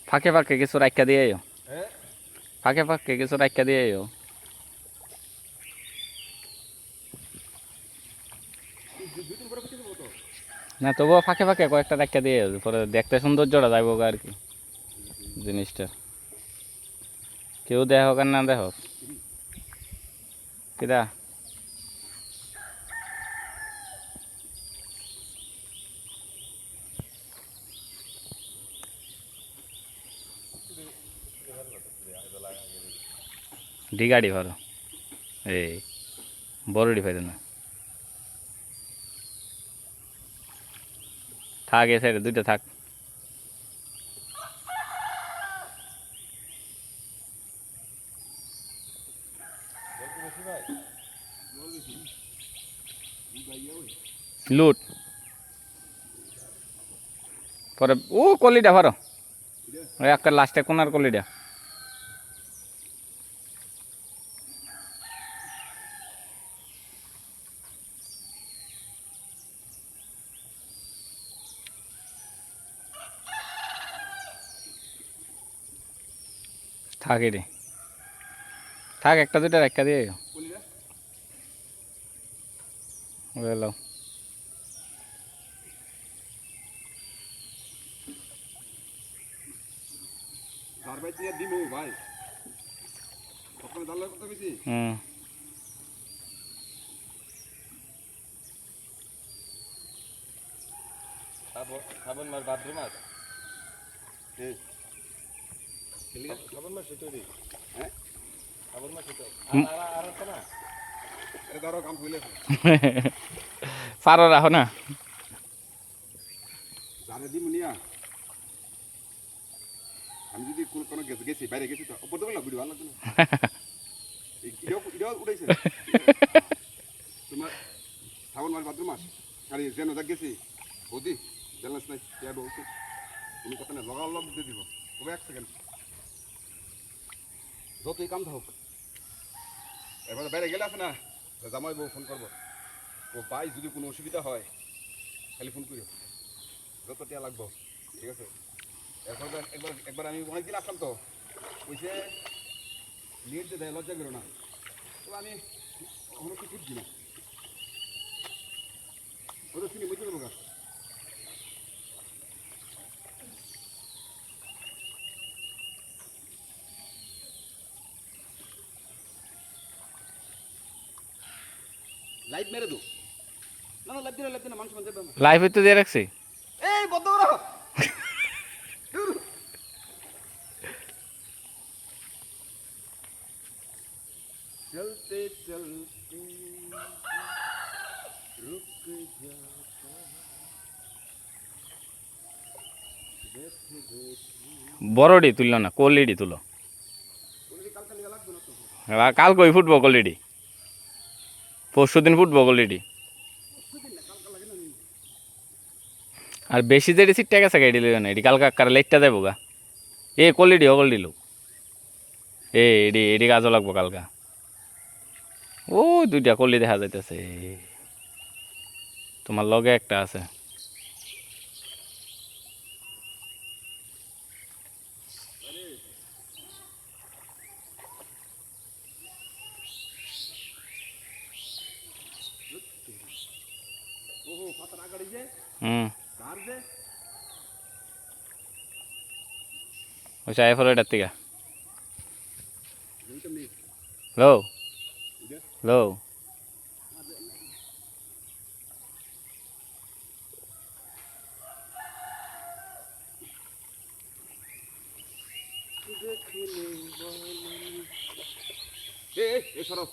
ফাঁকে ফাঁকে কিছু রাখা দিয়ে ফাঁকে ফাঁকে কিছু রাখা দিয়ে না তবুও ফাঁকে ফাঁকে কয়েকটা রাখা দিয়ে পরে দেখতে সৌন্দর্যটা যাইব আর কি জিনিসটা কেউ দেখ আর না দেখ কিরা ডিগাড়ি ভালো এই বড়ডি ফাইদে না থাক এ সাইডে দুইটা থাক লুট পরে ও কলিটা ভালো ওই একটা লাস্টে কোনার কলিটা থাক রে থাক একটা দুইটা রাখা দিয়ে লাও সাবন মাছ ভাদ্র মাছ সাবন মাছ সেটাই হ্যাঁ সাবন মাছ সেটা আর একটা না এটা ধরো কাম হইলে পারো রাখো না জানে দি মুনিয়া আমি যদি কোনো গেছি বাইরে গেছি তো উপর দেবো না ভিডিও ভালো লাগবে না ইডাও উড়াইছে তোমার শ্রাবণ মাস ভাদ্র মাস আর যেন দেখ গেছি বৌদি ব্যালেন্স নাই কে বলছি তুমি কথা না লগালগ দিয়ে দিব তবে 1 সেকেন্ড যতই কাম থাকুক এবার বাইরে গেলে আছে না জামাই বউ ফোন করবো ও ভাই যদি কোনো অসুবিধা হয় খালি ফোন করিও যত টিয়া লাগবো ঠিক আছে এরপর একবার আমি অনেকদিন আসলাম তো ওইসে লিড দিয়ে দেয় লজ্জা করো না তো আমি কোনো কিছু খুঁজছি না ওটা শুনি বুঝতে দেবো লাইট মেরে দো না না লাইট দিন মানুষ মানতে পারবে লাইভ তো দিয়ে রাখছি এই বন্ধ করো চলতে চলতে রুক যাতা বড়ডি তুলল না কলিডি তুলো কাল কই ফুটবো কলিডি পরশু দিন ফুটবো কলিডি আর বেশি যেটি সিটটা গেছে গাড়ি লিও না এটি কালকা কার লেটটা দেবো গা এ কলিডি অকল দিল এডি এডি কাজও লাগবো কালকা ও দুইটা কলি দেখা যাইতেছে তোমার লগে একটা আছে ওই চাই ফলো এটার থেকে লো লো এ সরব